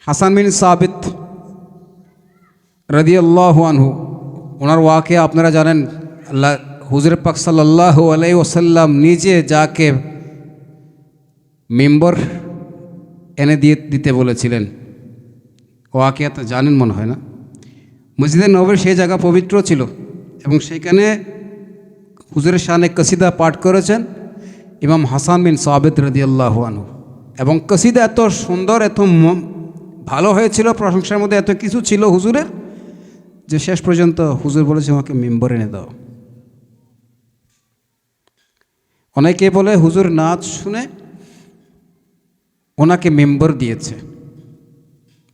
হাসান বিন সাবিত রাদিয়াল্লাহু আনহু, ওনার ওয়াকে আপনারা জানেন। আল্লাহ হুজুর পাক সাল্লাল্লাহু আলাইহি ওয়াসাল্লাম নিজে যাকে মেম্বর এনে দিতে বলেছিলেন, ওয়াকে তো জানেন মনে হয় না। মসজিদে নববীর সেই জায়গা পবিত্র ছিল এবং সেখানে হুজুরের শানে কসিদা পাঠ করেছেন ইমাম হাসান বিন সাবিত রাদিয়াল্লাহু আনহু। এবং কসিদা এত সুন্দর, এত ভালো হয়েছিল, প্রশংসার মধ্যে এত কিছু ছিল হুজুরের, যে শেষ পর্যন্ত হুজুর বলেছে আমাকে মেম্বর এনে দাও। অনেকে বলে হুজুর নাচ শুনে ওনাকে মেম্বর দিয়েছে।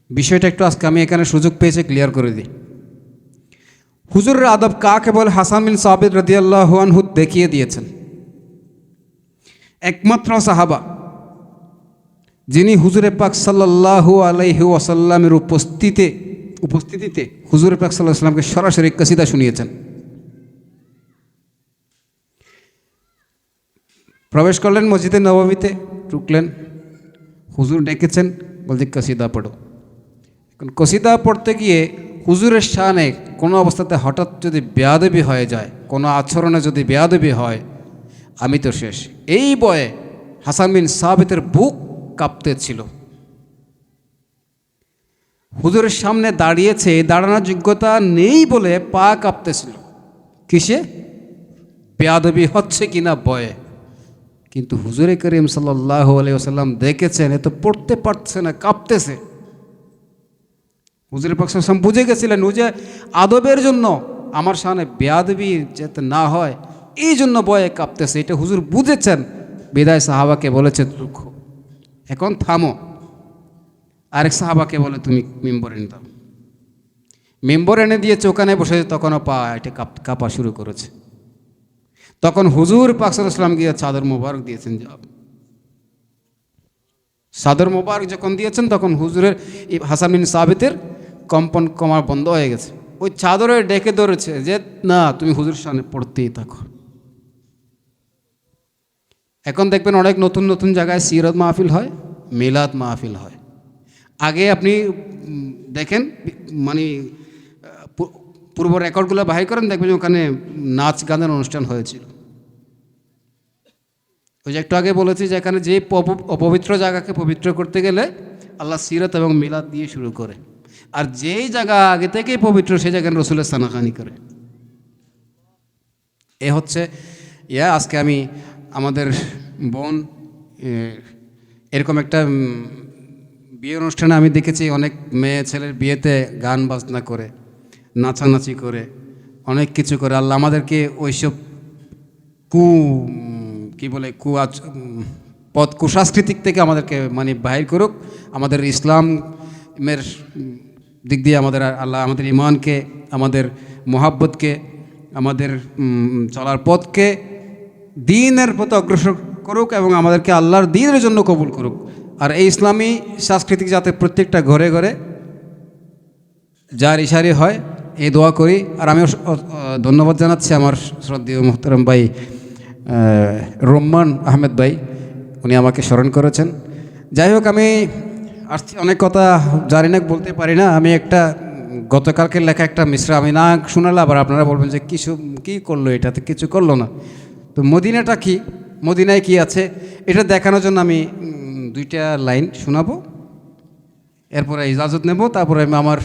বিষয়টা একটু আজকে আমি এখানে সুযোগ পেয়েছে ক্লিয়ার করে দিই। হুজুরের আদব কাকে বলে হাসান বিন সাবিত রাদিয়াল্লাহু আনহু দেখিয়ে দিয়েছেন। একমাত্র সাহাবা যিনি হুজুরে পাক সাল্লাল্লাহু আলাইহি ওয়াসাল্লামের উপস্থিতিতে হুজুরে পাক সাল্লাল্লাহু আলাইহি ওয়াসাল্লামকে সরাসরি কসিদা শুনিয়েছেন। প্রবেশ করলেন মসজিদে নববীতে, ঢুকলেন, হুজুর ডেকেছেন, বলছে কসিদা পড়ো। এখন কসিদা পড়তে গিয়ে হুজুরের শানে কোনো অবস্থাতে হঠাৎ যদি বেয়াদবি হয়ে যায়, কোনো আচরণে যদি বেয়াদবি হয়, আমি তো শেষ। এই বয়ে হাসান বিন সাবিতের বুক কাঁপতেছিল। হুজুরের সামনে দাঁড়িয়েছে, দাঁড়ানোর যোগ্যতা নেই বলে পা কাঁপতেছিল। কিসে? বেয়াদবি হচ্ছে কিনা বয়ে। কিন্তু হুজুরে করিম সাল্লাল্লাহু আলাইহি ওয়াসাল্লাম দেখেছেন এ তো পড়তে পারছে না, কাঁপতেছে। হুজুরে পাক সাল্লাল্লাহু আলাইহি ওয়াসাল্লাম বুঝে গেছিলেন হুজুর আদবের জন্য আমার সামনে বেয়াদবি যাতে না হয় এই জন্য বয়ে কাঁপতেছে, এটা হুজুর বুঝেছেন। বিদায় সাহাবাকে বলেছে এখন থামো। আরেক সাহাবাকে বলে তুমি মেম্বর এনে দাও। মেম্বর এনে দিয়েছে, ওখানে বসেছে, তখনও পা এটা কাঁপা শুরু করেছে। তখন হুজুর পাক সাল্লাল্লাহু আলাইহি ওয়াসাল্লাম গিয়ে চাদর মোবারক দিয়েছেন। চাদর মোবারক যখন দিয়েছেন তখন হুজুরের হাসান বিন সাবিতের কম্পন কমা বন্ধ হয়ে গেছে। ওই চাদরে ডেকে ধরেছে যে না, তুমি হুজুর সামনে পড়তেই থাকো। এখন দেখবেন অনেক নতুন নতুন জায়গায় সিরাত মাহফিল হয়, মিলাদ মাহফিল হয়। আগে আপনি দেখেন, মানে পূর্ব রেকর্ডগুলো বাহির করেন, দেখবেন ওখানে নাচ গানের অনুষ্ঠান হয়েছিল। ওই যে একটু আগে বলেছি যে এখানে যে অপবিত্র জায়গাকে পবিত্র করতে গেলে আল্লাহ সিরাত এবং মিলাদ দিয়ে শুরু করে, আর যেই জায়গা আগে থেকেই পবিত্র সেই জায়গায় রসুলের সানাখানি করে। এ হচ্ছে আজকে আমি আমাদের বোন এরকম একটা বিয়ে অনুষ্ঠানে আমি দেখেছি অনেক মেয়ে ছেলের বিয়েতে গান বাজনা করে, নাচানাচি করে, অনেক কিছু করে। আল্লাহ আমাদেরকে ওইসব কুসাংস্কৃতিক থেকে আমাদেরকে মানে বাহির করুক। আমাদের ইসলামের দিক দিয়ে আমাদের আল্লাহ আমাদের ইমানকে, আমাদের মোহাব্বতকে, আমাদের চলার পথকে দ্বীনের পথে অগ্রসর করুক এবং আমাদেরকে আল্লাহর দ্বীনের জন্য কবুল করুক। আর এই ইসলামী সাংস্কৃতিক যাতে প্রত্যেকটা ঘরে ঘরে যার ইশারি হয়, এই দোয়া করি। আর আমি ধন্যবাদ জানাচ্ছি আমার শ্রদ্ধেয় মুহতারাম ভাই রোম্মান আহমেদ ভাই, উনি আমাকে স্মরণ করেছেন। যাই হোক, আমি অনেক কথা জানি না, বলতে পারি না। আমি একটা গতকালকে লেখা একটা মিসরা আমি না শোনালে আবার আপনারা বলবেন যে কী করলো, এটাতে কিছু করলো না। তো মদিনাটা কি, মদিনায় কি আছে এটা দেখানোর জন্য আমি দুইটা লাইন শোনাবো, এরপরে ইজাজত নেব। তারপরে আমি আমার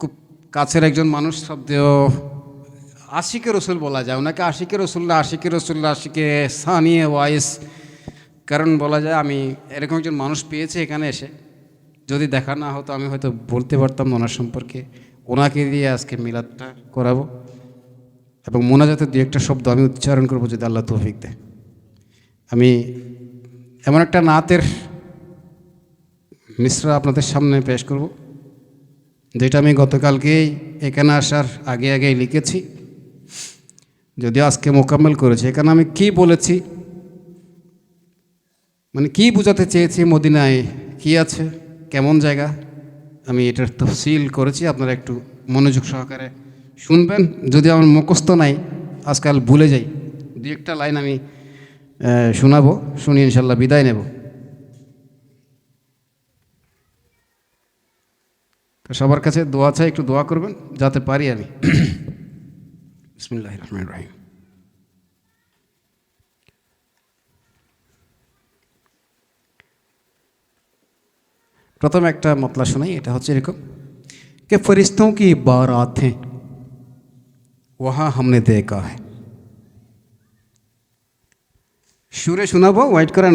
খুব কাছের একজন মানুষ, শ্রদ্ধেয় আশিকে রসুল বলা যায় ওনাকে, আশিকে রসুল না, আশিকে সানিয়ে ওয়াইস কারণ বলা যায়। আমি এরকম একজন মানুষ পেয়েছি এখানে এসে, যদি দেখা না হতো আমি হয়তো বলতে পারতাম ওনার সম্পর্কে। ওনাকে দিয়ে আজকে মিলাদটা করাবো এবং মোনাজাতের দু একটা শব্দ আমি উচ্চারণ করবো যদি আল্লাহ তৌফিক দেয়। আমি এমন একটা নাতের মিসরা আপনাদের সামনে পেশ করব, যেটা আমি গতকালকেই এখানে আসার আগে লিখেছি, যদিও আজকে মোকাম্মেল করেছি। এখানে আমি কি বলেছি, মানে কি বোঝাতে চেয়েছি, মদিনায় কি আছে, কেমন জায়গা, আমি এটার তফসিল করেছি। আপনারা একটু মনোযোগ সহকারে শুনবেন। যদি আমার মুখস্থ নাই, আজকাল ভুলে যাই, দু একটা লাইন আমি শোনাবো, শুনি ইনশাল্লাহ বিদায় নেব। তো সবার কাছে দোয়া চাই, একটু দোয়া করবেন যাতে পারি আমি। বিসমিল্লাহির রহমানির রহিম। प्रथम एक मतला सुनाई, এটা হচ্ছে এরকম कि फरिश्तों की बारातें वहाँ हमने देखा है। সুরে শোনাবো, ওয়াইট করেন,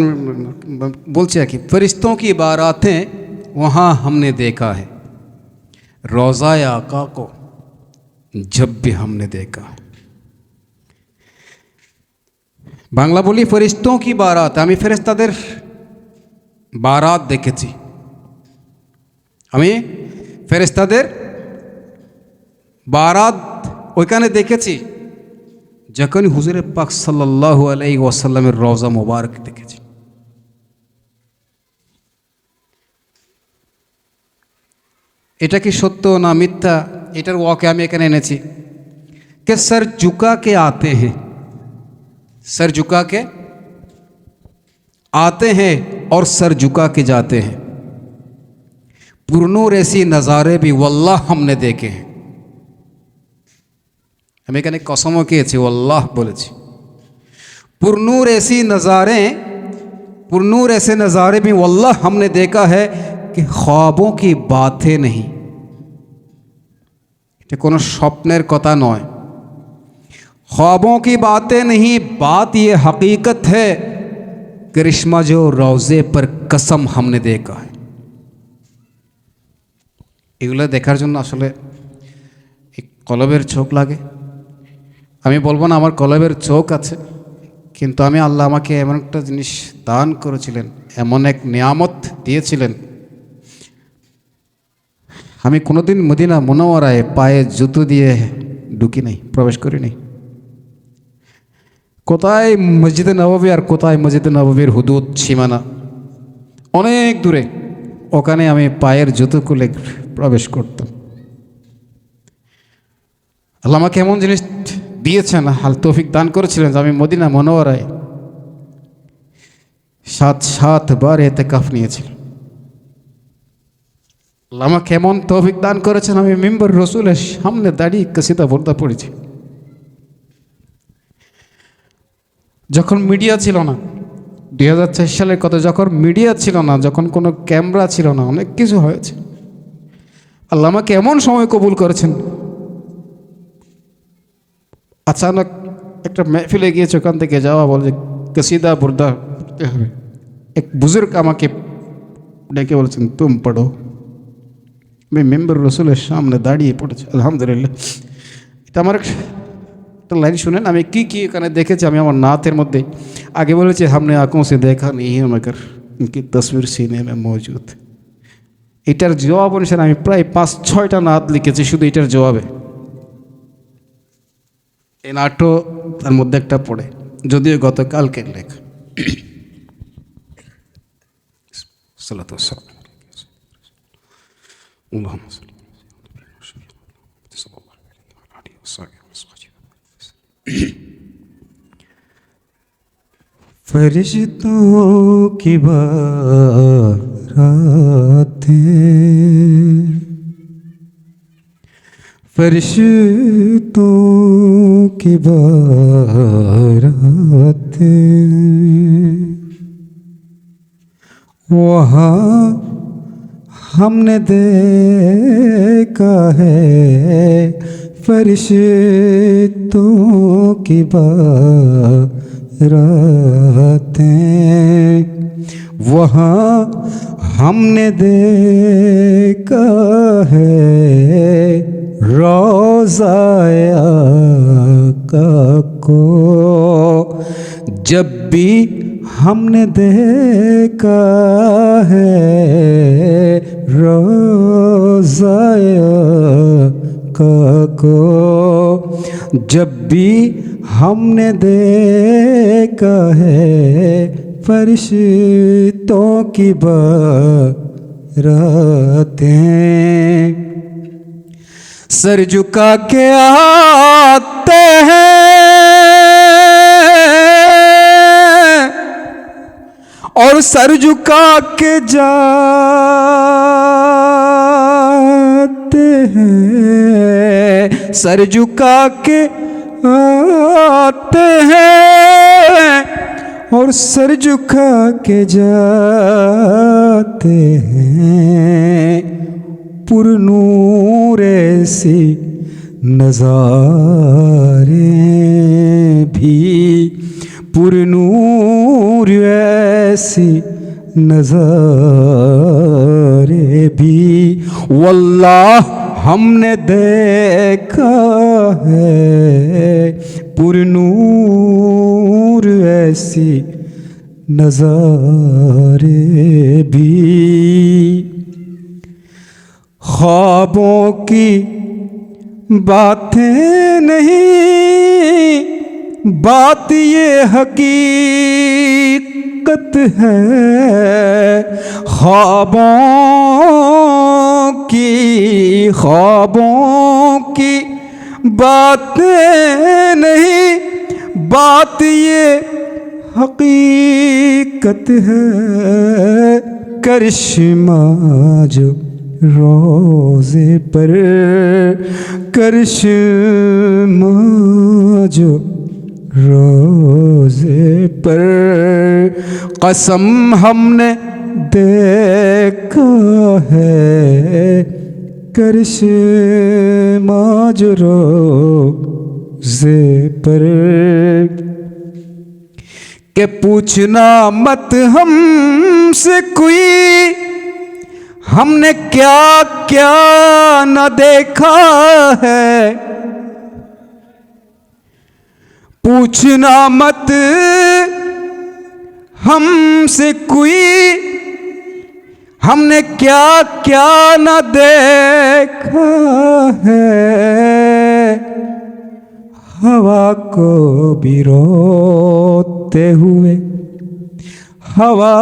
বলছে কি फरिश्तों की बारातें वहाँ हमने देखा है, रोज़ा आका को जब भी हमने देखा है। বাংলা বলি फरिश्तों की बारात, আমি ফেরেশতাদের বারাত দেখেছি, আমি ফেরেশতাদের বারাত ওইখানে দেখেছি যখন হুজুরে পাক সাল্লাল্লাহু আলাইহি ওয়াসাল্লামের রওজা মোবারক দেখেছি। এটা কি সত্য না মিথ্যা, এটার ওয়াকে আমি এখানে এনেছি। কে সর ঝুকা কে আতে হ্যাঁ, सर झुका के आते हैं और सर झुका के जाते हैं, पुरनूर ऐसी नज़ारे भी वल्लाह हमने देखे हैं। हम एखाने कसमों खेয়েছি, वल्लाह বলেছি। पुरनूर ऐसी नज़ारे, पुरनूर ऐसे नज़ारे भी वल्लाह हमने देखा है कि ख्वाबों की बातें नहीं, এটা কোনো স্বপ্নের কথা নয়। ख्वाबों की बातें नहीं, बात ये हकीकत है, करिश्मा जो रोज़े पर कसम हमने देखा है। এগুলো দেখার জন্য আসলে এক কলবের চোখ লাগে। আমি বলবো না আমার কলবের চোখ আছে, কিন্তু আমি আল্লাহ আমাকে এমন একটা জিনিস দান করেছিলেন, এমন এক নিয়ামত দিয়েছিলেন, আমি কোনোদিন মদিনা মুনাওয়ারায় পায়ে জুতো দিয়ে ঢুকি নাই, প্রবেশ করি নাই। কোথায় মসজিদে নববী আর কোথায় মসজিদে নববীর হুদুদ সীমানা, অনেক দূরে, ওখানে আমি পায়ের জুতো খুলে প্রবেশ করতাম। আল্লাহ আমাকে এমন জিনিস দিয়েছেন, হাল তৌফিক দান করেছিলেন যে আমি মদিনা মুনাওয়ারায় 7 বার ইতিকাফ নিয়েছিলাম। আল্লাহ আমাকে এমন তৌফিক দান করেছেন, আমি মিম্বর রসুলের সামনে দাঁড়িয়ে কসিদা বর্দা পড়েছি। যখন মিডিয়া ছিল না, 2004 সালের কথা, যখন মিডিয়া ছিল না, যখন কোনো ক্যামেরা ছিল না, অনেক কিছু হয়েছে। আল্লাহ আমাকে এমন সময় কবুল করেছেন, আচানক একটা মেহফিলে গিয়েছে, ওখান থেকে যাওয়া বলে কসিদা বুরদা পড়তে হবে। এক বুজুর্গ আমাকে ডেকে বলেছেন তুম পড়ো। আমি মেম্বার রসুলের সামনে দাঁড়িয়ে পড়েছি, আলহামদুলিল্লাহ। এটা আমার একটা লাইন শুনেন, আমি কি কি এখানে দেখেছি। আমি আমার নাতের মধ্যে আগে বলেছি हमने आंखों से देखा नहीं है मगर इनकी तस्वीर सीने में मौजूद। এটার জবাব অনুসারে আমি প্রায় 5-6টা নাত লিখেছি শুধু এটার জবাবে। এই নাটও তার মধ্যে একটা পড়ে, যদিও গতকালকের লেখা। সাল্লাল্লাহু আলাইহি फरिश्तों की बारातें, फरिश्तों की बारातें वहाँ हमने देखा है, फरिश्तों की बारातें वहाँ हमने देखा है, रोज़ा आका को जब भी हमने देखा है, रोज़ा आका को जब भी हमने देखा है, फरिश्तों की बारातें सर झुका के आते हैं और सर झुका के जाते आते हैं, सर झुका के आते हैं और सर झुका के जाते हैं। पुरनूर ऐसी नज़ारे भी, पुरनूर ऐसी नज़ारे भी, वल्लाह हमने देखा है पुरनूर ऐसी नज़ारे भी। ख्वाबों की बातें नहीं, बात ये हकीकत है। ख्वाबों की बातें नहीं, बात ये हकीकत है। करिश्मा जो रोज़े पर, करिश्मा जो रोज़े पर, कसम हमने देखा है करिश्मा जो रोज़े पर। के पूछना मत हमसे कोई, हमने क्या क्या न देखा है। पूछना मत हमसे कोई, हमने क्या क्या न देखा है। हवा को भी रोते हुए, हवा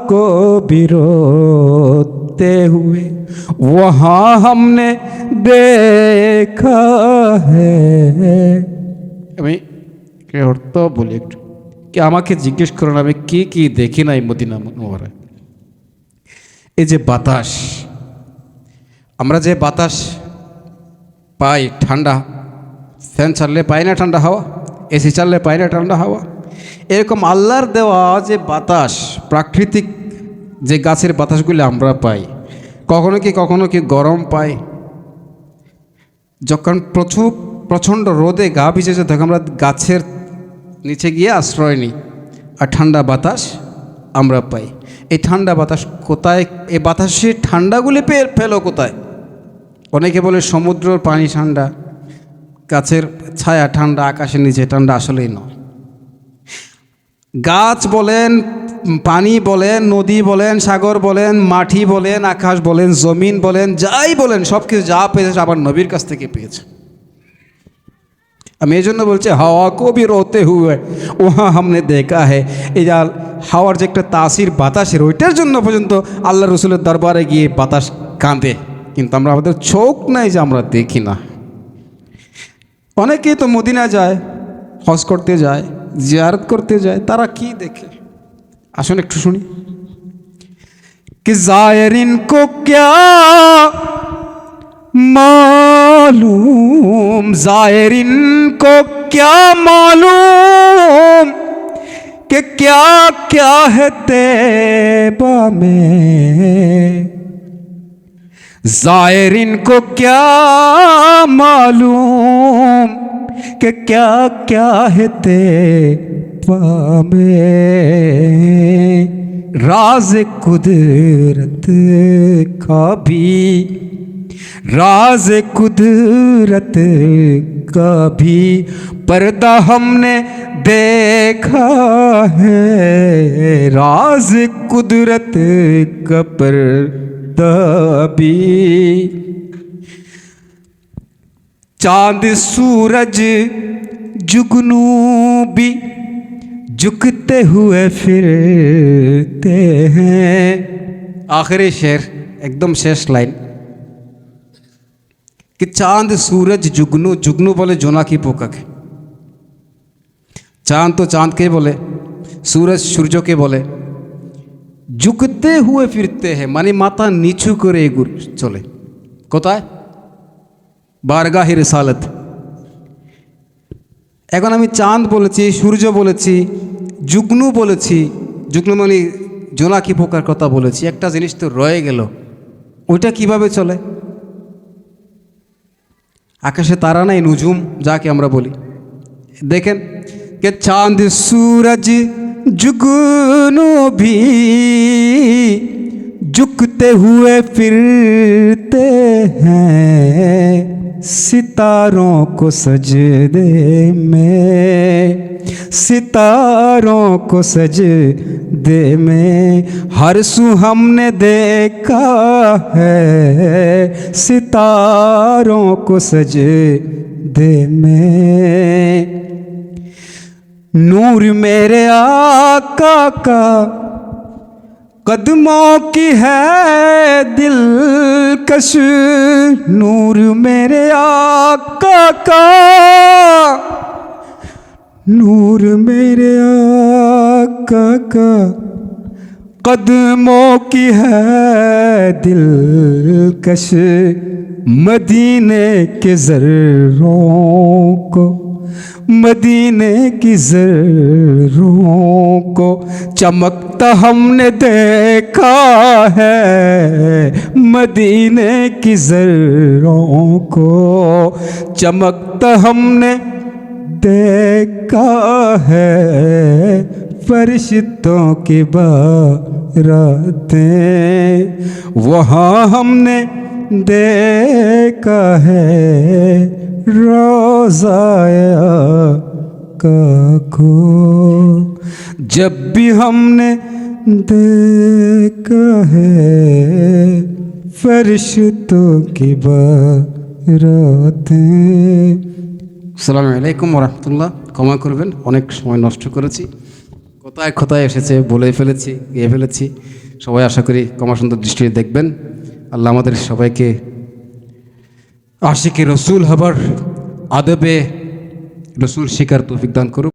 को भी रोते हुए वहाँ हमने देखा है। আমি কে অর্থ বলি একটু, কি আমাকে জিজ্ঞেস করুন আমি কি কি দেখি নাই মদিনা মুনাওয়ারায়। এই যে বাতাস, আমরা যে বাতাস পাই ঠান্ডা, ফ্যান চাললে পাই না ঠান্ডা হাওয়া, এসি চাললে পাই না ঠান্ডা হাওয়া। এরকম আল্লাহর দেওয়া যে বাতাস, প্রাকৃতিক যে গাছের বাতাসগুলো আমরা পাই, কখনো কি গরম পাই। যখন প্রচণ্ড রোদে গা ভিজেছে তখন আমরা গাছের নিচে গিয়ে আশ্রয় নিই, আর ঠান্ডা বাতাস আমরা পাই। এই ঠান্ডা বাতাস কোথায়, এই বাতাসের ঠান্ডাগুলি পেলো কোথায়? অনেকে বলে সমুদ্রের পানি ঠান্ডা, গাছের ছায়া ঠান্ডা, আকাশের নিচে ঠান্ডা। আসলেই নয়। গাছ বলেন, পানি বলেন, নদী বলেন, সাগর বলেন, মাটি বলেন, আকাশ বলেন, জমিন বলেন, যাই বলেন, সব কিছু যা পেয়েছে আবার নবীর কাছ থেকে পেয়েছে। আমি এই জন্য বলছি হাওয়া কো ভি রোতে হুয়ে ওহা হামনে দেখা হে। এই যা হাওয়ার যে একটা তাসির বাতাসের, ওইটার জন্য পর্যন্ত আল্লাহ রসুলের দরবারে গিয়ে বাতাস কাঁদে, কিন্তু আমরা আমাদের চোখ নাই যে আমরা দেখি না। অনেকেই তো মদিনা যায়, হজ করতে যায়, জিয়ারত করতে যায়, তারা কি দেখে আসুন একটু শুনি। कि ज़ायरीन को क्या मालूम, ज़ायरीन को क्या मालूम कि क्या क्या है तैबा में। ज़ायरीन को क्या मालूम कि क्या क्या है तैबा में। राज कुदरत का भी, राज कुदरत का भी पर्दा हमने देखा है। राज कुदरत का पर्दा भी। चांद सूरज जुगनू भी झुकते हुए फिरते हैं। आखिरी शेर एकदम शेष लाइन कि चांद सूरज जुगनू, जुगनू बोले जोनाकी पोका के, चांद तो चांद के बोले, सूरज सूर्य के बोले, झुकते हुए फिरते हैं माने माथा नीचू करे चले। कोথায়? বারগাহে রিসালাত। এখন আমি চাঁদ বলেছি, সূর্য বলেছি, যুগ্নু বলেছি, যুগ্নু মানে জোনাকি পোকার কথা বলেছি, একটা জিনিস তো রয়ে গেল, ওইটা কিভাবে চলে? আকাশে তারা নাই, নুজুম যাকে আমরা বলি। দেখেন কে চাঁদ सूरज जुगनू भी झुकते हुए फिरते हैं सितारों को सजदे में, सितारों को सजदे में हर सू हमने देखा है सितारों को सजदे में। नूर मेरे आका का कदमों की है दिलकश, नूर मेरे आका का, नूर मेरे आका का कदमों की है दिलकश, मदीने के ज़र्रों को, मदीने की ज़र्रों को चमकता हमने देखा है, मदीने की ज़र्रों को चमकता हमने देखा है, फरिश्तों की बारातें वहाँ हमने देखा है, रोज़ाया का को जब भी हमने देखा है फरिश्तों की बारातें। আসসালামু আলাইকুম ওয়া রাহমাতুল্লাহ। ক্ষমা করবেন, অনেক সময় নষ্ট করেছি, কোথায় কোথায় এসেছে বলে ফেলেছি, গিয়ে ফেলেছি। সবাই আশা করি ক্ষমা সুন্দর দৃষ্টিতে দেখবেন। আল্লাহ আমাদের সবাইকে আশিকে রসুল হবার, আদবে রসুল শিকার তৌফিক দান করুক।